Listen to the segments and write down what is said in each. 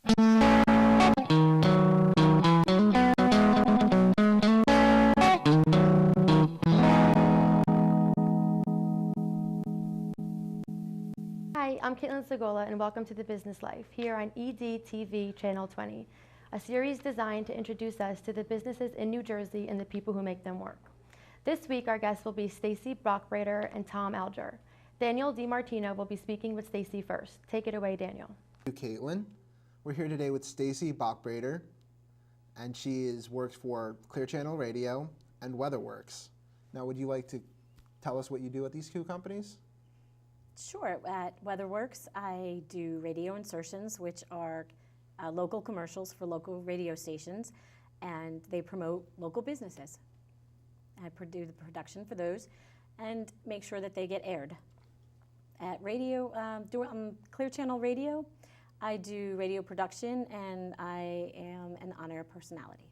Hi, I'm Caitlin Segola, and welcome to The Business Life here on EDTV Channel 20, a series designed to introduce us to the businesses in New Jersey and the people who make them work. This week, our guests will be Stacy Brockbrader and Tom Alger. Daniel DiMartino will be speaking with Stacy first. Take it away, Daniel. Thank you, Caitlin. We're here today with Stacy Brockbrader, and she works for Clear Channel Radio and WeatherWorks. Now, would you like to tell us what you do at these two companies? Sure. At WeatherWorks, I do radio insertions, which are local commercials for local radio stations, and they promote local businesses. I do the production for those and make sure that they get aired. At Clear Channel Radio, I do radio production, and I am an on-air personality.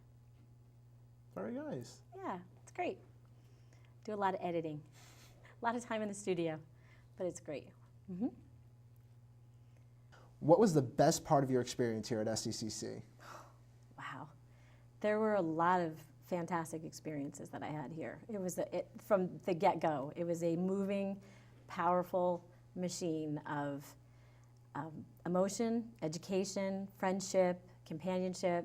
Very nice. Yeah, it's great. Do a lot of editing, a lot of time in the studio, but it's great. Mm-hmm. What was the best part of your experience here at SCCC? Wow. There were a lot of fantastic experiences that I had here. It was from the get-go. It was a moving, powerful machine of emotion, education, friendship, companionship,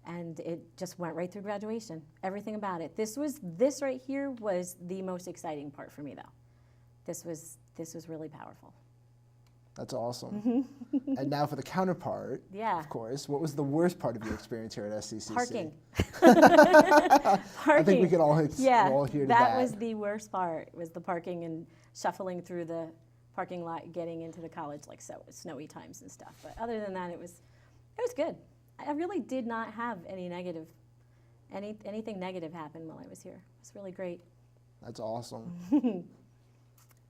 and it just went right through graduation. Everything about it. This right here was the most exciting part for me, though. This was really powerful. That's awesome. And now for the counterpart, yeah. Of course, what was the worst part of your experience here at SCCC? Parking. I think we could all hear to that. That was the worst part, was the parking and shuffling through the parking lot, getting into the college, like snowy times and stuff. But other than that, it was good. I really did not have anything negative happen while I was here. It was really great. That's awesome.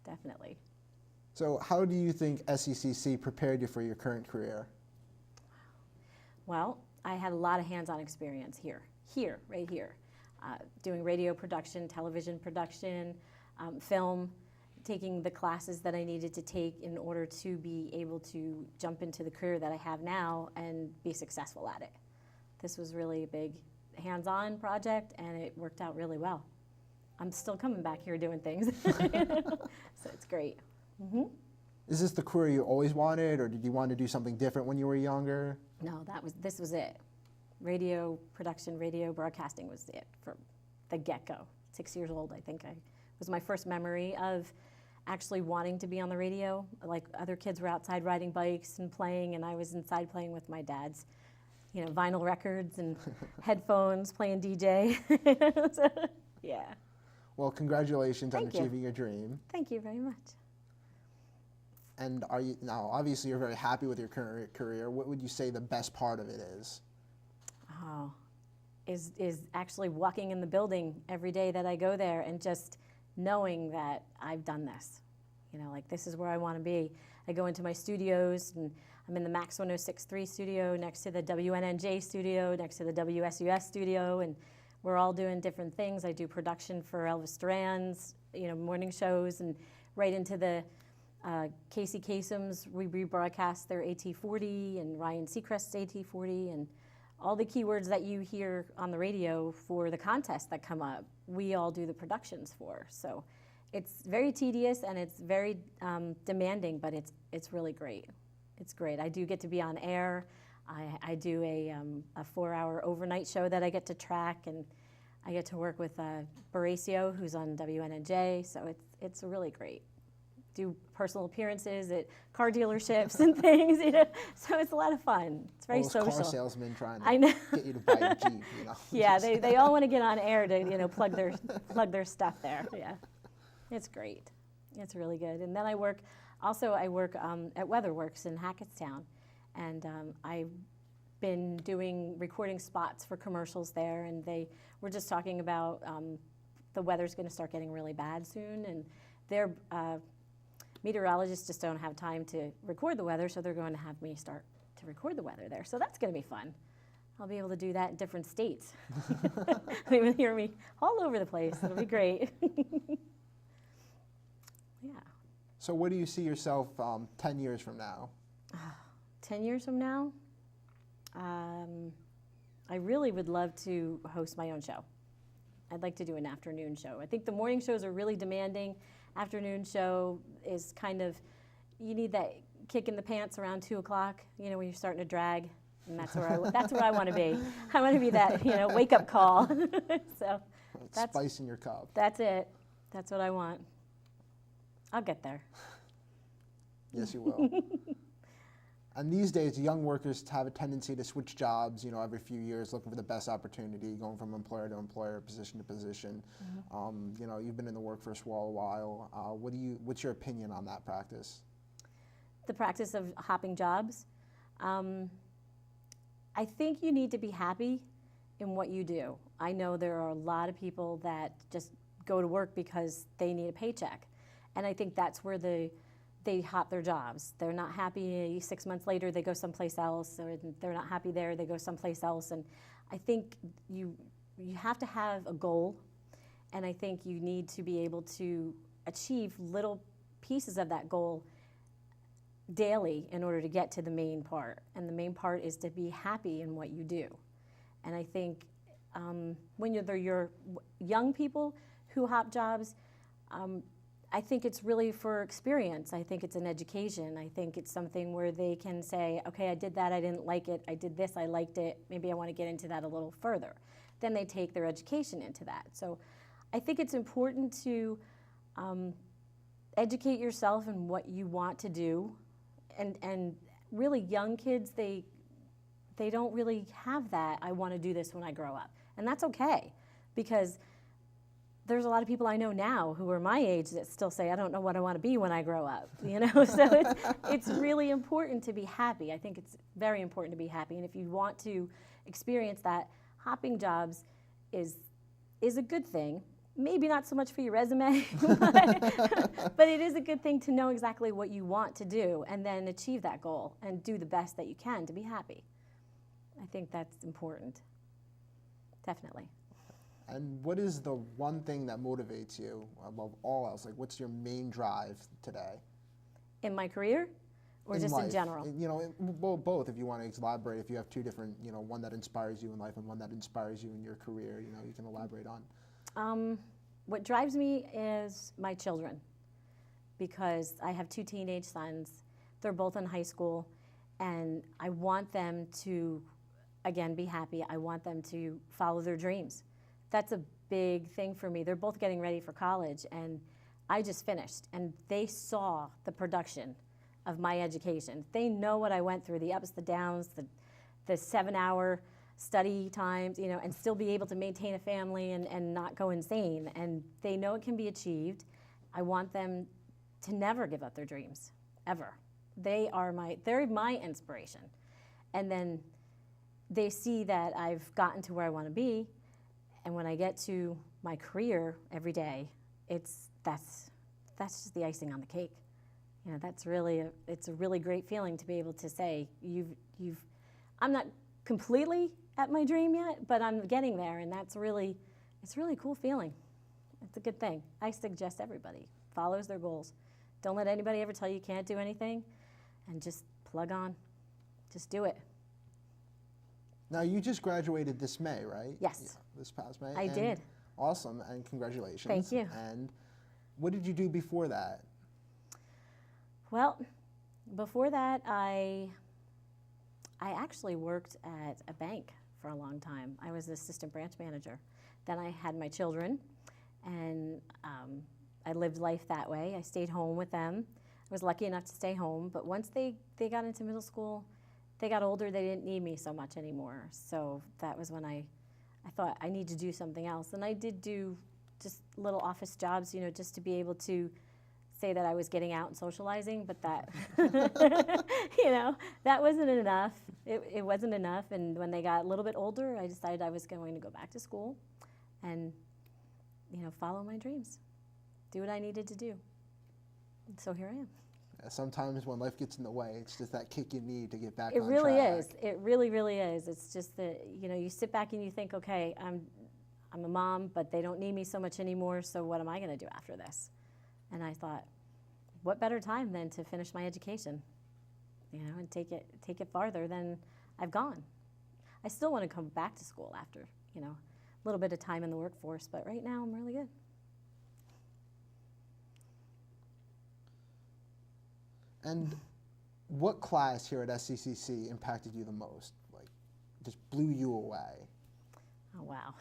Definitely. So how do you think SCCC prepared you for your current career? Well, I had a lot of hands-on experience right here, doing radio production, television production, film, taking the classes that I needed to take in order to be able to jump into the career that I have now and be successful at it. This was really a big hands-on project, and it worked out really well. I'm still coming back here doing things, so it's great. Mm-hmm. Is this the career you always wanted, or did you want to do something different when you were younger? No, this was it. Radio production, radio broadcasting was it from the get-go. 6 years old, I think. It was my first memory of actually wanting to be on the radio. Like, other kids were outside riding bikes and playing, and I was inside playing with my dad's, vinyl records and headphones, playing DJ. So, yeah. Well, congratulations on achieving your dream. Thank you very much. And now, obviously, you're very happy with your current career. What would you say the best part of it is? Oh, is actually walking in the building every day that I go there and just knowing that I've done this. Like, this is where I want to be. I go into my studios, and I'm in the Max 106.3 studio next to the WNNJ studio, next to the WSUS studio, and we're all doing different things. I do production for Elvis Duran's, morning shows, and right into the Casey Kasem's, we rebroadcast their AT40 and Ryan Seacrest's AT40, and all the keywords that you hear on the radio for the contests that come up, we all do the productions for. So it's very tedious and it's very demanding, but it's really great. It's great. I do get to be on air. I do a 4-hour overnight show that I get to track, and I get to work with Baracio, who's on WNNJ, so it's really great. Do personal appearances at car dealerships and things, so it's a lot of fun. It's very social. Car salesmen trying to get you to buy a Jeep, Yeah, they all want to get on air to plug their stuff there. Yeah, it's great. It's really good. And then I work at WeatherWorks in Hackettstown, and I've been recording spots for commercials there, and they were just talking about the weather's going to start getting really bad soon, and they're meteorologists just don't have time to record the weather, so they're going to have me start to record the weather there. So that's going to be fun. I'll be able to do that in different states. They will hear me all over the place. It'll be great. Yeah. So where do you see yourself 10 years from now? 10 years from now? I really would love to host my own show. I'd like to do an afternoon show. I think the morning shows are really demanding. Afternoon show is kind of, you need that kick in the pants around 2 o'clock, you know, when you're starting to drag. And that's where I want to be. I want to be that, you know, wake up call. So that's spice in your cup. That's it. That's what I want. I'll get there. Yes, you will. And these days, young workers have a tendency to switch jobs, you know, every few years, looking for the best opportunity, going from employer to employer, position to position. Mm-hmm. You know, you've been in the workforce for a while. What's your opinion on that practice? The practice of hopping jobs. I think you need to be happy in what you do. I know there are a lot of people that just go to work because they need a paycheck. And I think that's where they hop their jobs. They're not happy 6 months later, they go someplace else, or they're not happy there, they go someplace else. And I think you have to have a goal, and I think you need to be able to achieve little pieces of that goal daily in order to get to the main part. And the main part is to be happy in what you do. And I think when you're young people who hop jobs, I think it's really for experience. I think it's an education. I think it's something where they can say, okay, I did that, I didn't like it. I did this, I liked it. Maybe I want to get into that a little further. Then they take their education into that. So I think it's important to educate yourself in what you want to do. And really young kids, they don't really have that, I want to do this when I grow up. And that's okay, because there's a lot of people I know now who are my age that still say, I don't know what I want to be when I grow up, you know? So it's really important to be happy. I think it's very important to be happy. And if you want to experience that, hopping jobs is a good thing. Maybe not so much for your resume, but it is a good thing to know exactly what you want to do and then achieve that goal and do the best that you can to be happy. I think that's important, definitely. And what is the one thing that motivates you above all else? Like, what's your main drive today? In my career, or in just life? In general? You know, both. If you want to elaborate, if you have two different, you know, one that inspires you in life and one that inspires you in your career, you know, you can elaborate on. What drives me is my children, because I have 2 teenage sons. They're both in high school, and I want them to, again, be happy. I want them to follow their dreams. That's a big thing for me. They're both getting ready for college, and I just finished, and they saw the production of my education. They know what I went through, the ups, the downs, the 7-hour study times, you know, and still be able to maintain a family and not go insane. And they know it can be achieved. I want them to never give up their dreams, ever. They're my inspiration. And then they see that I've gotten to where I want to be. And when I get to my career every day, that's just the icing on the cake. You know, it's a really great feeling to be able to say, I'm not completely at my dream yet, but I'm getting there, and it's a really cool feeling. It's a good thing. I suggest everybody follows their goals. Don't let anybody ever tell you can't do anything, and just plug on. Just do it. Now, you just graduated this May, right? Yes. Yeah, this past May. I did. Awesome, and congratulations. Thank you. And what did you do before that? Well, before that, I actually worked at a bank for a long time. I was the assistant branch manager. Then I had my children, and I lived life that way. I stayed home with them. I was lucky enough to stay home, but once they got into middle school, they got older, they didn't need me so much anymore. So that was when I thought I need to do something else. And I did do just little office jobs, you know, just to be able to say that I was getting out and socializing, but that, you know, that wasn't enough. It wasn't enough. And when they got a little bit older, I decided I was going to go back to school and, you know, follow my dreams, do what I needed to do. And so here I am. Sometimes when life gets in the way, it's just that kick you need to get back on track. It really is. It really, really is. It's just that, you know, you sit back and you think, okay, I'm a mom, but they don't need me so much anymore, so what am I going to do after this? And I thought, what better time than to finish my education, you know, and take it farther than I've gone. I still want to come back to school after, you know, a little bit of time in the workforce, but right now I'm really good. And what class here at SCCC impacted you the most? Like, just blew you away? Oh, wow.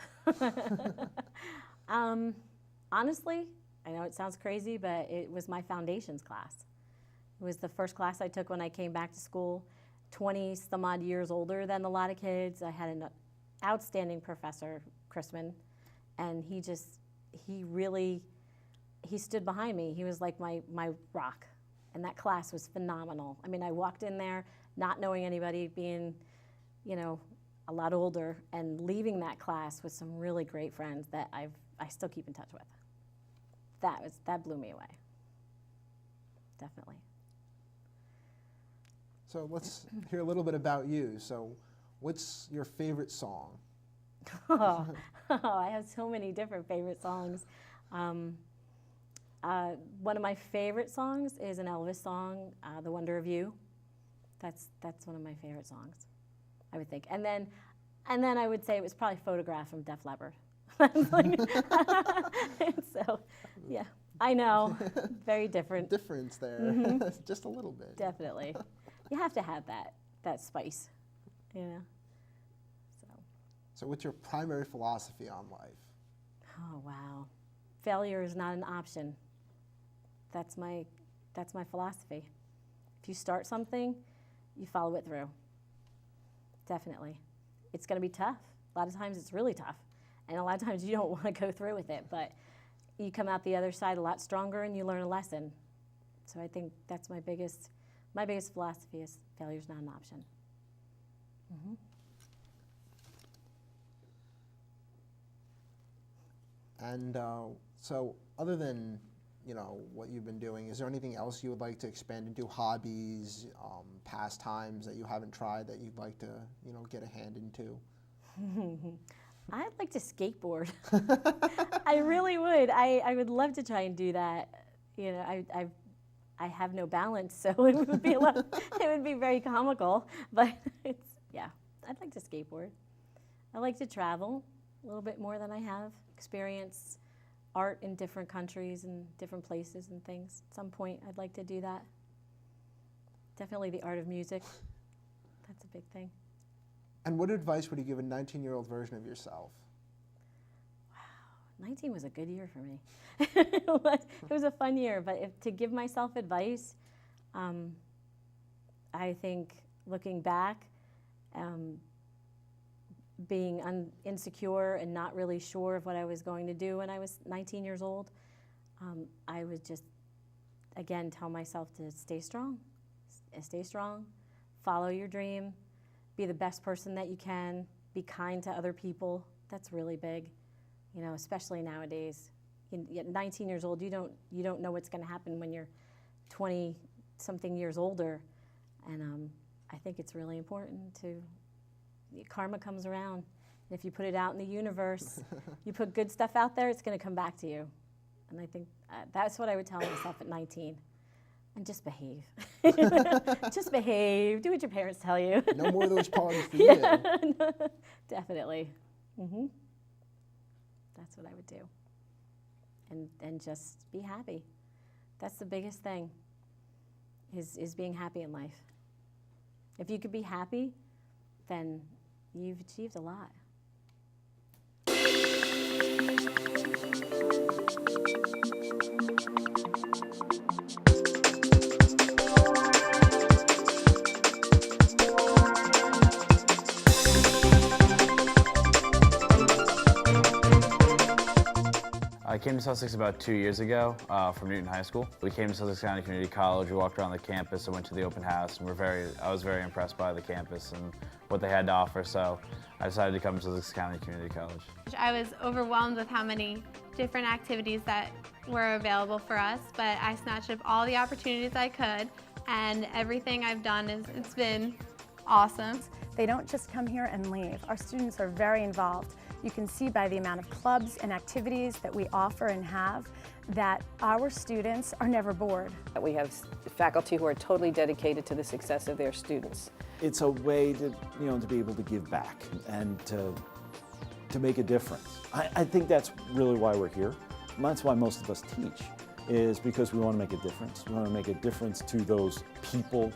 Honestly, I know it sounds crazy, but it was my foundations class. It was the first class I took when I came back to school, 20 some odd years older than a lot of kids. I had an outstanding professor, Chrisman, and he stood behind me. He was like my rock, and that class was phenomenal. I mean, I walked in there not knowing anybody, being, you know, a lot older, and leaving that class with some really great friends that I still keep in touch with. That blew me away, definitely. So let's hear a little bit about you. So what's your favorite song? Oh, I have so many different favorite songs. One of my favorite songs is an Elvis song, "The Wonder of You." That's one of my favorite songs, I would think. And then I would say it was probably "Photograph" from Def Leppard. So, yeah, I know, very different. Difference there, just a little bit. Definitely, you have to have that spice, you know. So what's your primary philosophy on life? Oh, wow. Failure is not an option. That's my philosophy. If you start something, you follow it through. Definitely. It's going to be tough. A lot of times it's really tough. And a lot of times you don't want to go through with it, but you come out the other side a lot stronger and you learn a lesson. So I think that's my biggest philosophy is failure's not an option. Mm-hmm. And so other than, you know, what you've been doing, is there anything else you would like to expand into, hobbies, pastimes that you haven't tried that you'd like to, you know, get a hand into? I'd like to skateboard. I really would. I would love to try and do that. You know, I have no balance, so it would be it would be very comical. But yeah, I'd like to skateboard. I like to travel a little bit more than I have. Experience art in different countries and different places and things. At some point, I'd like to do that. Definitely the art of music. That's a big thing. And what advice would you give a 19-year-old version of yourself? Wow, 19 was a good year for me. It was a fun year, but to give myself advice, I think looking back, being insecure and not really sure of what I was going to do when I was 19 years old, I would just, again, tell myself to stay strong, follow your dream, be the best person that you can, be kind to other people. That's really big, you know, especially nowadays. At 19 years old, you don't know what's going to happen when you're 20-something years older, and I think it's really important to. Karma comes around, and if you put it out in the universe, you put good stuff out there, it's going to come back to you. And I think that's what I would tell myself at 19. And just behave. Just behave. Do what your parents tell you. No more of those parties for you. Definitely. Mm-hmm. That's what I would do. And just be happy. That's the biggest thing, is being happy in life. If you could be happy, then you've achieved a lot. I came to Sussex about 2 years ago from Newton High School. We came to Sussex County Community College, we walked around the campus and went to the open house, and I was very impressed by the campus and what they had to offer, so I decided to come to Sussex County Community College. I was overwhelmed with how many different activities that were available for us, but I snatched up all the opportunities I could, and everything I've done, it's been awesome. They don't just come here and leave. Our students are very involved. You can see by the amount of clubs and activities that we offer and have that our students are never bored. We have faculty who are totally dedicated to the success of their students. It's a way to, to be able to give back and to make a difference. I think that's really why we're here. And that's why most of us teach, is because we want to make a difference. We want to make a difference to those people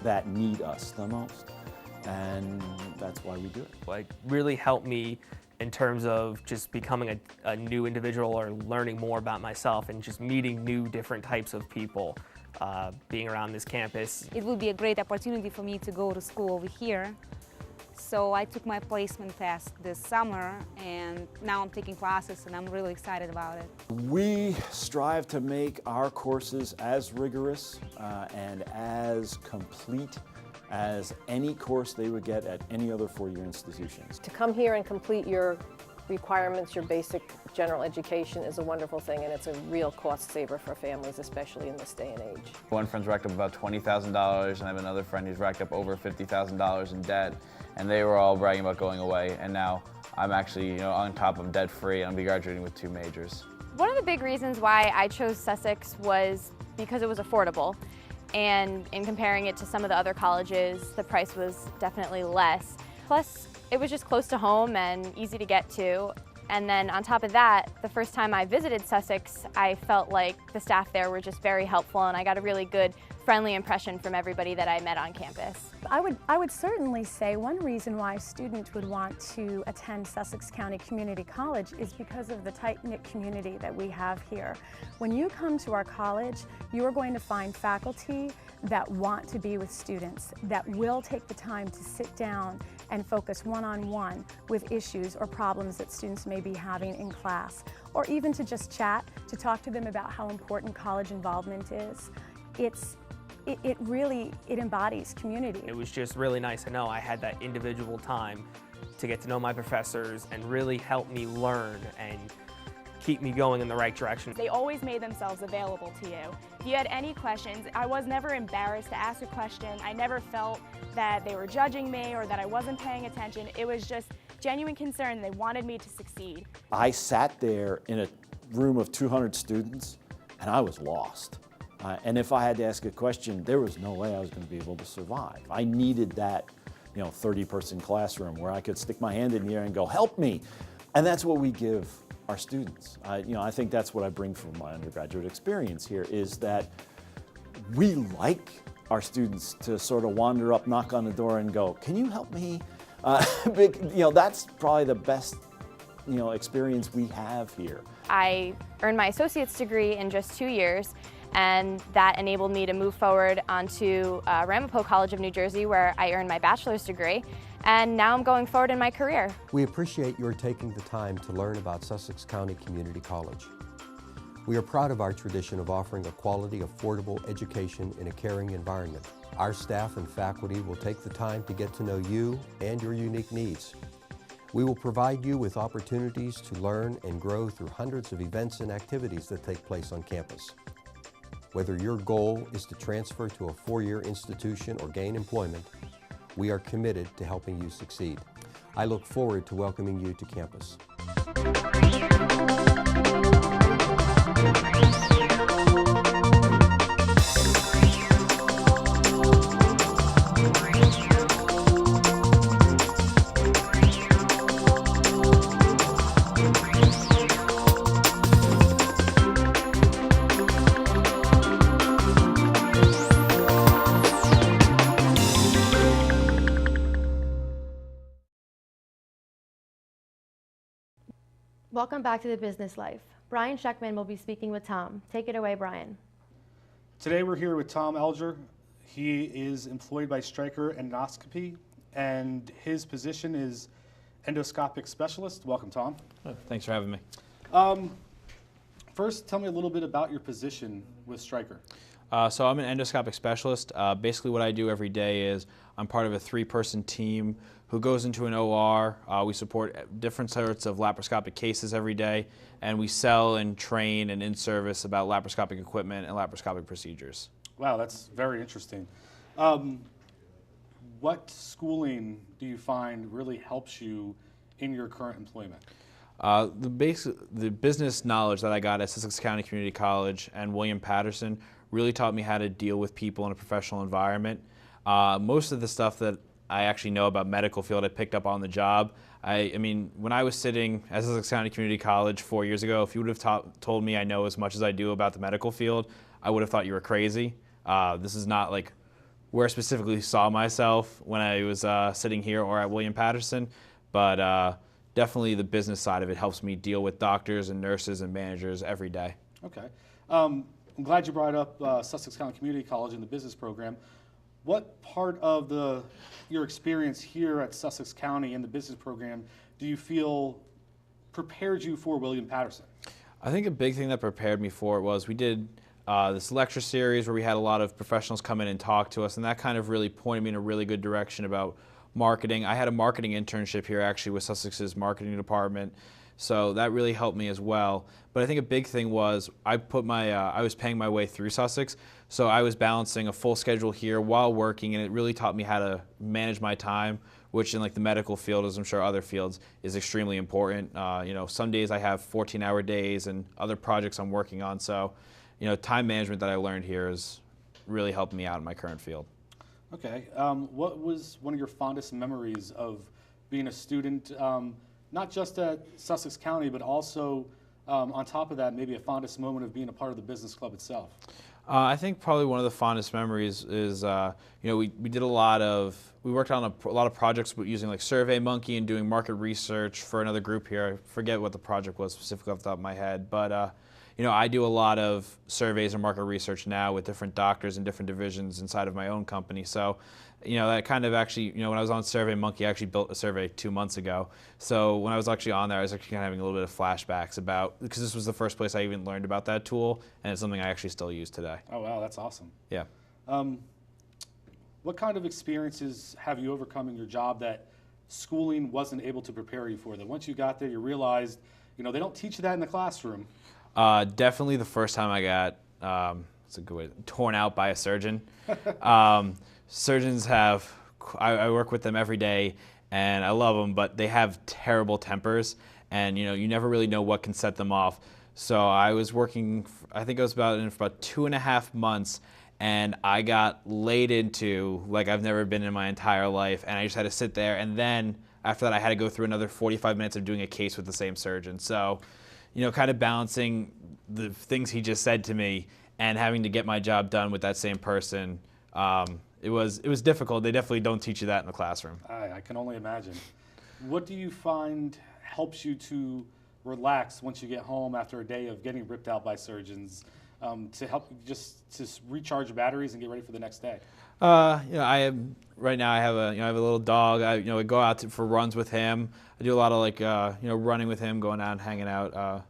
that need us the most. And that's why we do it. Like, really helped me in terms of just becoming a new individual or learning more about myself and just meeting new different types of people, being around this campus. It would be a great opportunity for me to go to school over here. So I took my placement test this summer, and now I'm taking classes, and I'm really excited about it. We strive to make our courses as rigorous and as complete as any course they would get at any other four-year institutions. To come here and complete your requirements, your basic general education, is a wonderful thing, and it's a real cost saver for families, especially in this day and age. One friend's racked up about $20,000, and I have another friend who's racked up over $50,000 in debt, and they were all bragging about going away, and now I'm actually, on top of debt-free, and I'll be graduating with 2 majors. One of the big reasons why I chose Sussex was because it was affordable, and in comparing it to some of the other colleges, the price was definitely less. Plus, it was just close to home and easy to get to. And then on top of that, the first time I visited Sussex, I felt like the staff there were just very helpful, and I got a really good, friendly impression from everybody that I met on campus. I would certainly say one reason why a student would want to attend Sussex County Community College is because of the tight-knit community that we have here. When you come to our college, you are going to find faculty that want to be with students, that will take the time to sit down and focus one-on-one with issues or problems that students may be having in class, or even to just chat, to talk to them about how important college involvement is. It really embodies community. It was just really nice to know I had that individual time to get to know my professors and really help me learn and keep me going in the right direction. They always made themselves available to you. If you had any questions, I was never embarrassed to ask a question. I never felt that they were judging me or that I wasn't paying attention. It was just genuine concern. They wanted me to succeed. I sat there in a room of 200 students, and I was lost. And if I had to ask a question, there was no way I was going to be able to survive. I needed that, 30-person classroom where I could stick my hand in the air and go, "Help me!" And that's what we give our students. I think that's what I bring from my undergraduate experience here, is that we like our students to sort of wander up, knock on the door, and go, "Can you help me?" That's probably the best, experience we have here. I earned my associate's degree in just 2 years, and that enabled me to move forward onto Ramapo College of New Jersey, where I earned my bachelor's degree, and now I'm going forward in my career. We appreciate your taking the time to learn about Sussex County Community College. We are proud of our tradition of offering a quality, affordable education in a caring environment. Our staff and faculty will take the time to get to know you and your unique needs. We will provide you with opportunities to learn and grow through hundreds of events and activities that take place on campus. Whether your goal is to transfer to a four-year institution or gain employment, we are committed to helping you succeed. I look forward to welcoming you to campus. Welcome back to The Business Life. Brian Scheckman will be speaking with Tom. Take it away, Brian. Today we're here with Tom Elger. He is employed by Stryker Endoscopy, and his position is endoscopic specialist. Welcome, Tom. Oh, thanks for having me. First, tell me a little bit about your position with Stryker. So I'm an endoscopic specialist. Basically what I do every day is I'm part of a 3-person team who goes into an OR. We support different sorts of laparoscopic cases every day, and we sell and train and in-service about laparoscopic equipment and laparoscopic procedures. Wow, that's very interesting. What schooling do you find really helps you in your current employment? The business knowledge that I got at Sussex County Community College and William Patterson really taught me how to deal with people in a professional environment. Most of the stuff that I actually know about medical field I picked up on the job. I mean, when I was sitting at Sussex County Community College 4 years ago, if you would have told me I know as much as I do about the medical field, I would have thought you were crazy. This is not like where I specifically saw myself when I was sitting here or at William Patterson, but definitely the business side of it helps me deal with doctors and nurses and managers every day. Okay. I'm glad you brought up Sussex County Community College and the business program. What part of your experience here at Sussex County in the business program do you feel prepared you for William Patterson? I think a big thing that prepared me for it was we did this lecture series where we had a lot of professionals come in and talk to us, and that kind of really pointed me in a really good direction about marketing. I had a marketing internship here actually with Sussex's marketing department, so that really helped me as well. But I think a big thing was I was paying my way through Sussex, so I was balancing a full schedule here while working, and it really taught me how to manage my time, which in like the medical field, as I'm sure other fields, is extremely important. You know, some days I have 14-hour days and other projects I'm working on, so you know, time management that I learned here is really helping me out in my current field. Okay. What was one of your fondest memories of being a student, not just at Sussex County, but also on top of that, maybe a fondest moment of being a part of the business club itself? I think probably one of the fondest memories is, you know, we worked on a lot of projects using like SurveyMonkey and doing market research for another group here. I forget what the project was specifically off the top of my head, but you know, I do a lot of surveys and market research now with different doctors and different divisions inside of my own company. So, you know, that kind of actually, you know, when I was on SurveyMonkey, I actually built a survey 2 months ago. So when I was actually on there, I was actually kind of having a little bit of flashbacks about, because this was the first place I even learned about that tool, and it's something I actually still use today. Oh, wow, that's awesome. Yeah. What kind of experiences have you overcome in your job that schooling wasn't able to prepare you for? That once you got there, you realized, you know, they don't teach you that in the classroom. Definitely the first time I got, it's a good way, torn out by a surgeon. Surgeons have, I work with them every day and I love them, but they have terrible tempers and you know, you never really know what can set them off. So I was working, I think I was for about 2.5 months, and I got laid into like I've never been in my entire life, and I just had to sit there, and then after that I had to go through another 45 minutes of doing a case with the same surgeon. So, you know, kind of balancing the things he just said to me and having to get my job done with that same person, it was difficult. They definitely don't teach you that in the classroom. I can only imagine. What do you find helps you to relax once you get home after a day of getting ripped out by surgeons, to help just to recharge your batteries and get ready for the next day? You know, right now I have a little dog. I go out for runs with him. I do a lot of like you know, running with him, going out and hanging out.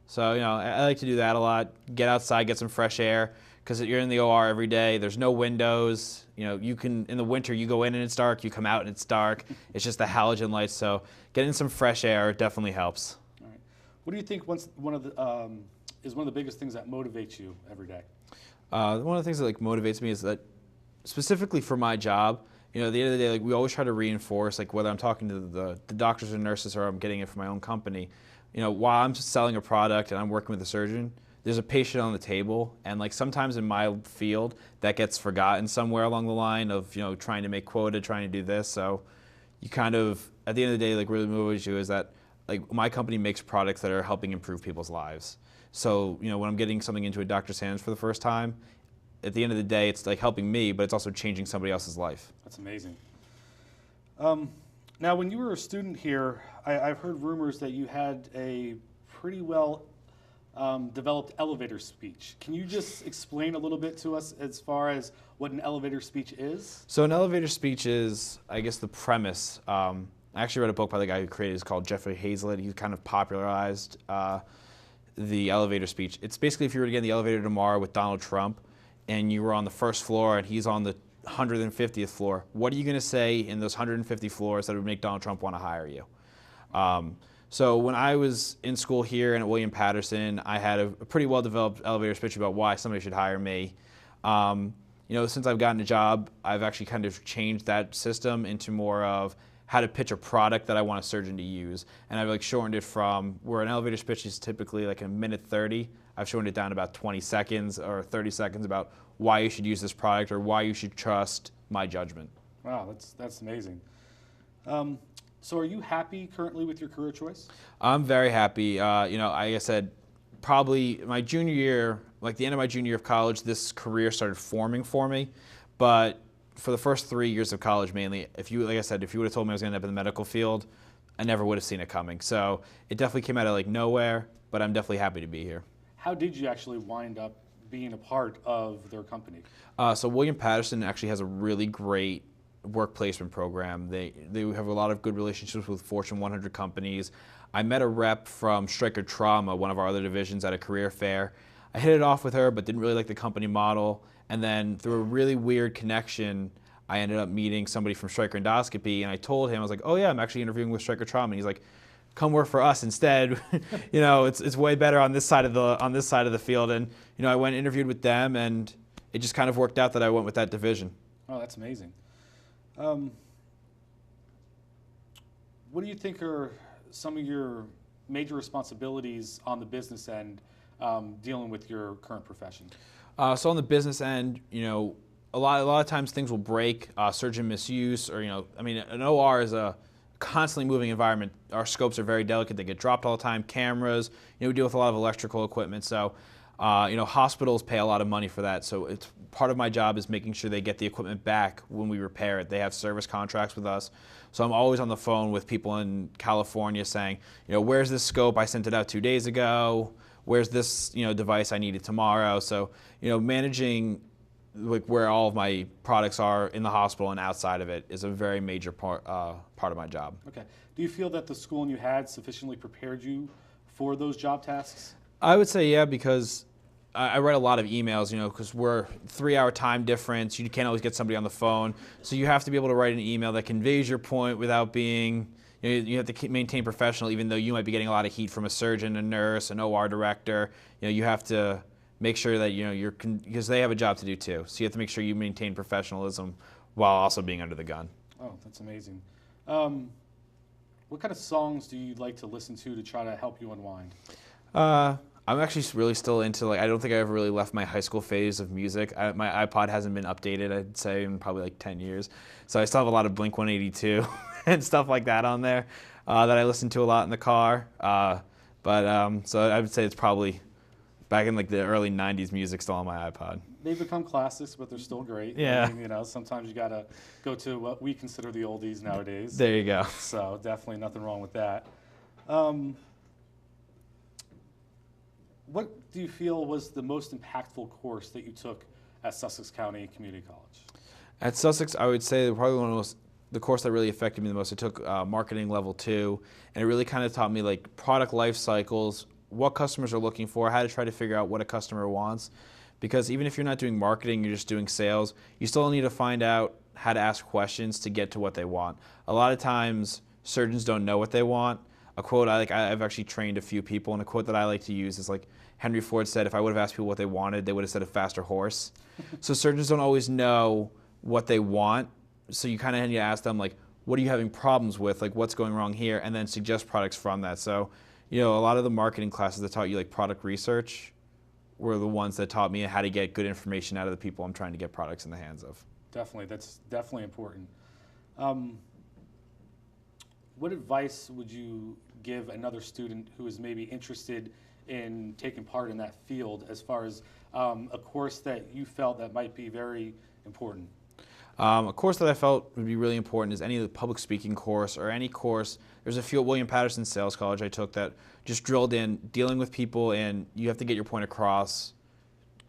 So you know, I like to do that a lot. Get outside, get some fresh air, because you're in the OR every day. There's no windows. You know, you can in the winter you go in and it's dark. You come out and it's dark. It's just the halogen lights. So getting some fresh air definitely helps. All right. What do you think is one of the biggest things that motivates you every day? One of the things that like motivates me is that specifically for my job, you know, at the end of the day, like we always try to reinforce, like whether I'm talking to the doctors or nurses or I'm getting it from my own company, you know, while I'm selling a product and I'm working with a surgeon, there's a patient on the table, and like sometimes in my field that gets forgotten somewhere along the line of, you know, trying to make quota, trying to do this. So you kind of, at the end of the day, like really motivates you is that like my company makes products that are helping improve people's lives. So, you know, when I'm getting something into a doctor's hands for the first time, at the end of the day, it's like helping me, but it's also changing somebody else's life. That's amazing. Now, when you were a student here, I've heard rumors that you had a pretty well developed elevator speech. Can you just explain a little bit to us as far as what an elevator speech is? So an elevator speech is, I guess, the premise. I actually read a book by the guy who created it. It's called Jeffrey Hazlitt. He kind of popularized the elevator speech. It's basically if you were to get in the elevator tomorrow with Donald Trump and you were on the first floor and he's on the 150th floor, what are you going to say in those 150 floors that would make Donald Trump want to hire you? So when I was in school here and at William Patterson, I had a pretty well-developed elevator speech about why somebody should hire me. You know, since I've gotten a job, I've actually kind of changed that system into more of how to pitch a product that I want a surgeon to use. And I've like shortened it from where an elevator speech is typically like a minute 30, I've shortened it down to about 20 seconds or 30 seconds about why you should use this product or why you should trust my judgment. Wow, that's amazing. So are you happy currently with your career choice? I'm very happy. You know, like I said, probably my junior year, like the end of my junior year of college, this career started forming for me. But for the first 3 years of college mainly, like I said, if you would have told me I was going to end up in the medical field, I never would have seen it coming. So it definitely came out of like nowhere, but I'm definitely happy to be here. How did you actually wind up being a part of their company? So William Patterson actually has a really great work placement program. They have a lot of good relationships with Fortune 100 companies. I met a rep from Stryker Trauma, one of our other divisions, at a career fair. I hit it off with her, but didn't really like the company model. And then through a really weird connection, I ended up meeting somebody from Stryker Endoscopy, and I told him, I was like, oh yeah, I'm actually interviewing with Stryker Trauma. And he's like, come work for us instead. You know, it's way better on this side of the field. And you know, I went and interviewed with them, and it just kind of worked out that I went with that division. Oh, that's amazing. What do you think are some of your major responsibilities on the business end dealing with your current profession? So on the business end, you know, a lot of times things will break, surgeon misuse, or, you know, I mean, an OR is a constantly moving environment. Our scopes are very delicate. They get dropped all the time. Cameras, you know, we deal with a lot of electrical equipment. So, you know, hospitals pay a lot of money for that. So it's part of my job is making sure they get the equipment back when we repair it. They have service contracts with us. So I'm always on the phone with people in California saying, you know, where's this scope? I sent it out 2 days ago. Where's this, you know, device I needed tomorrow? So, you know, managing like where all of my products are in the hospital and outside of it is a very major part of my job. Okay. Do you feel that the schooling you had sufficiently prepared you for those job tasks? I would say yeah, because I write a lot of emails, you know, because we're 3-hour time difference. You can't always get somebody on the phone. So you have to be able to write an email that conveys your point without being, you know, you have to maintain professional, even though you might be getting a lot of heat from a surgeon, a nurse, an OR director. You know, you have to make sure that, you know, because they have a job to do too. So you have to make sure you maintain professionalism while also being under the gun. Oh, that's amazing. What kind of songs do you like to listen to try to help you unwind? I'm actually really still into, like, I don't think I ever really left my high school phase of music. My iPod hasn't been updated, I'd say, in probably like 10 years. So I still have a lot of Blink-182 and stuff like that on there that I listen to a lot in the car. So I would say it's probably back in like the early 90s music still on my iPod. They've become classics, but they're still great. Yeah. I mean, you know, sometimes you got to go to what we consider the oldies nowadays. There you go. So definitely nothing wrong with that. What do you feel was the most impactful course that you took at Sussex County Community College? At Sussex, I would say probably the course that really affected me the most, I took Marketing Level 2, and it really kind of taught me like product life cycles, what customers are looking for, how to try to figure out what a customer wants. Because even if you're not doing marketing, you're just doing sales, you still need to find out how to ask questions to get to what they want. A lot of times, surgeons don't know what they want. A quote I've actually trained a few people, and a quote that I like to use is like Henry Ford said, if I would have asked people what they wanted, they would have said a faster horse. So surgeons don't always know what they want, so you kind of need to ask them, like, what are you having problems with, like what's going wrong here, and then suggest products from that. So, you know, a lot of the marketing classes that taught you like product research were the ones that taught me how to get good information out of the people I'm trying to get products in the hands of. Definitely, that's definitely important. What advice would you give another student who is maybe interested in taking part in that field as far as a course that you felt that might be very important? A course that I felt would be really important is any of the public speaking course or any course. There's a few at William Patterson Sales College I took that just drilled in dealing with people, and you have to get your point across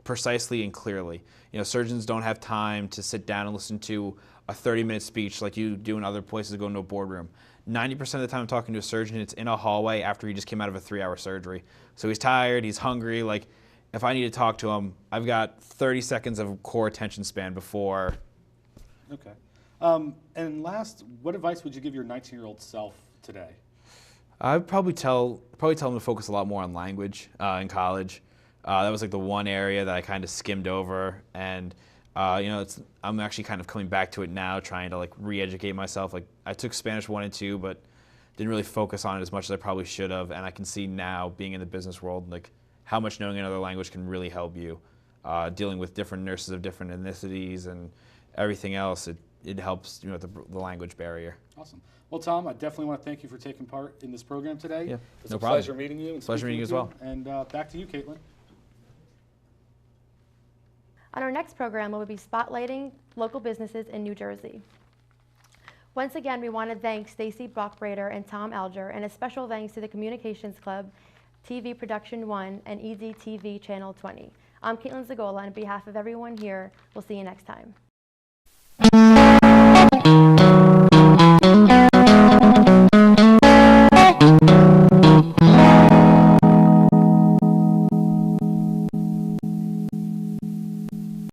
precisely and clearly. You know, surgeons don't have time to sit down and listen to a 30-minute speech like you do in other places to go into a boardroom. 90% of the time I'm talking to a surgeon, it's in a hallway after he just came out of a 3-hour surgery. So he's tired, he's hungry. Like, if I need to talk to him, I've got 30 seconds of core attention span before. Okay. And last, what advice would you give your 19-year-old self today? I'd probably tell him to focus a lot more on language in college. That was like the one area that I kind of skimmed over, and you know, I'm actually kind of coming back to it now, trying to like re-educate myself. Like, I took Spanish 1 and 2, but didn't really focus on it as much as I probably should have. And I can see now, being in the business world, like how much knowing another language can really help you, dealing with different nurses of different ethnicities and everything else, it helps, you know, the language barrier. Awesome. Well, Tom, I definitely want to thank you for taking part in this program today. Yeah, It's no a problem. pleasure meeting you. And Pleasure meeting you as speaking well. with you. And back to you, Caitlin. On our next program, we will be spotlighting local businesses in New Jersey. Once again, we want to thank Stacy Brockbrader and Tom Alger, and a special thanks to the Communications Club, TV Production 1, and EDTV Channel 20. I'm Caitlin Zagola, and on behalf of everyone here, we'll see you next time.